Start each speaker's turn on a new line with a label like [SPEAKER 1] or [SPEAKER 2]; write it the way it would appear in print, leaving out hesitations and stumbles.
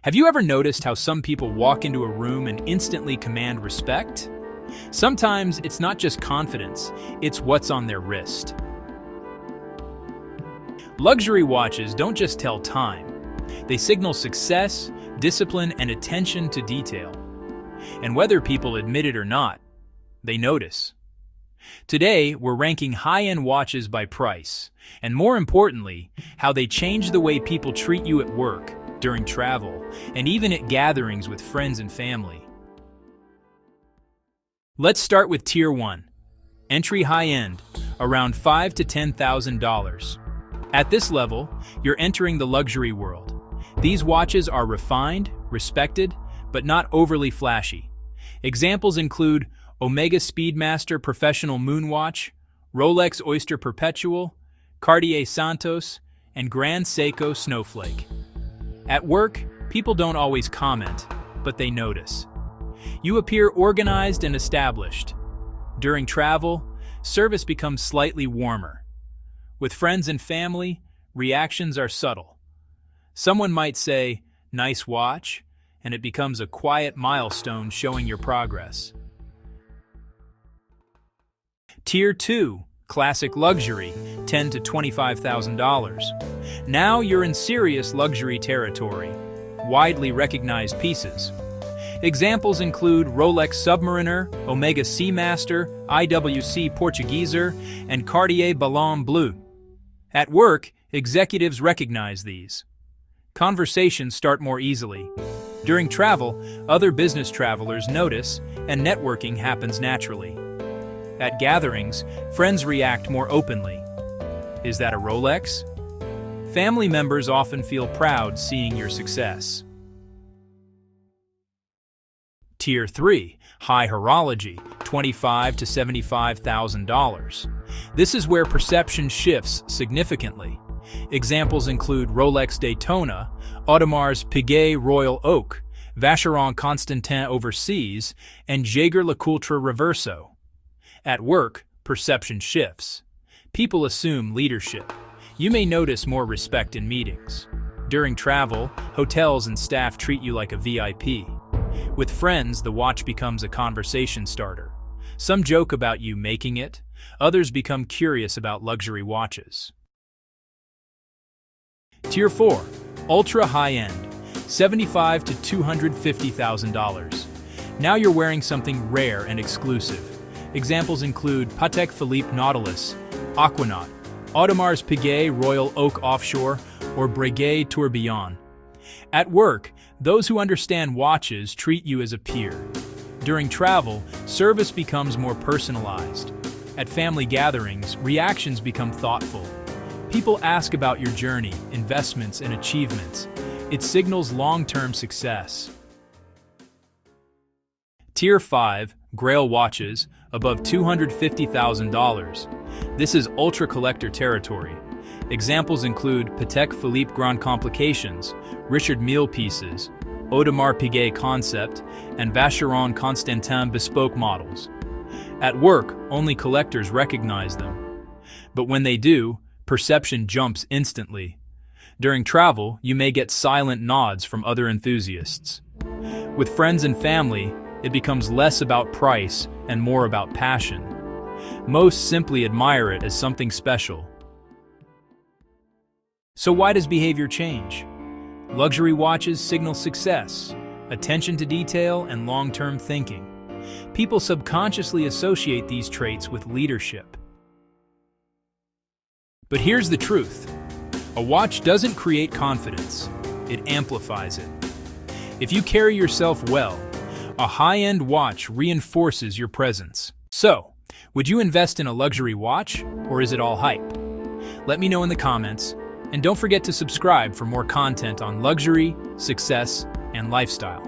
[SPEAKER 1] Have you ever noticed how some people walk into a room and instantly command respect? Sometimes it's not just confidence, it's what's on their wrist. Luxury watches don't just tell time. They signal success, discipline, and attention to detail. And whether people admit it or not, they notice. Today, we're ranking high-end watches by price, and more importantly, how they change the way people treat you at work, during travel, and even at gatherings with friends and family. Let's start with Tier 1. Entry high-end, around $5,000 to $10,000. At this level, you're entering the luxury world. These watches are refined, respected, but not overly flashy. Examples include Omega Speedmaster Professional Moonwatch, Rolex Oyster Perpetual, Cartier Santos, and Grand Seiko Snowflake. At work, people don't always comment, but they notice. You appear organized and established. During travel, service becomes slightly warmer. With friends and family, reactions are subtle. Someone might say, "Nice watch," and it becomes a quiet milestone showing your progress. Tier 2, Classic Luxury, $10,000 to $25,000. Now you're in serious luxury territory, widely recognized pieces. Examples include Rolex Submariner, Omega Seamaster, IWC Portugueser, and Cartier Ballon Bleu. At work, executives recognize these. Conversations start more easily. During travel, other business travelers notice, and networking happens naturally. At gatherings, friends react more openly. Is that a Rolex? Family members often feel proud seeing your success. Tier 3, High Horology, $25,000 to $75,000. This is where perception shifts significantly. Examples include Rolex Daytona, Audemars Piguet Royal Oak, Vacheron Constantin Overseas, and Jaeger-LeCoultre Reverso. At work, perception shifts. People assume leadership. You may notice more respect in meetings. During travel, hotels and staff treat you like a VIP. With friends, the watch becomes a conversation starter. Some joke about you making it, others become curious about luxury watches. Tier 4, Ultra High-End, $75,000 to $250,000. Now you're wearing something rare and exclusive. Examples include Patek Philippe Nautilus, Aquanaut, Audemars Piguet Royal Oak Offshore, or Breguet Tourbillon. At work, those who understand watches treat you as a peer. During travel, service becomes more personalized. At family gatherings, reactions become thoughtful. People ask about your journey, investments, and achievements. It signals long-term success. Tier 5, Grail watches, above $250,000. This is ultra collector territory. Examples include Patek Philippe Grand Complications, Richard Mille pieces, Audemars Piguet Concept, and Vacheron Constantin bespoke models. At work, only collectors recognize them. But when they do, perception jumps instantly. During travel, you may get silent nods from other enthusiasts. With friends and family, it becomes less about price and more about passion. Most simply admire it as something special. So why does behavior change? Luxury watches signal success, attention to detail, and long-term thinking. People subconsciously associate these traits with leadership. But here's the truth. A watch doesn't create confidence, it amplifies it. If you carry yourself well, a high-end watch reinforces your presence. So, would you invest in a luxury watch, or is it all hype? Let me know in the comments, and don't forget to subscribe for more content on luxury, success, and lifestyle.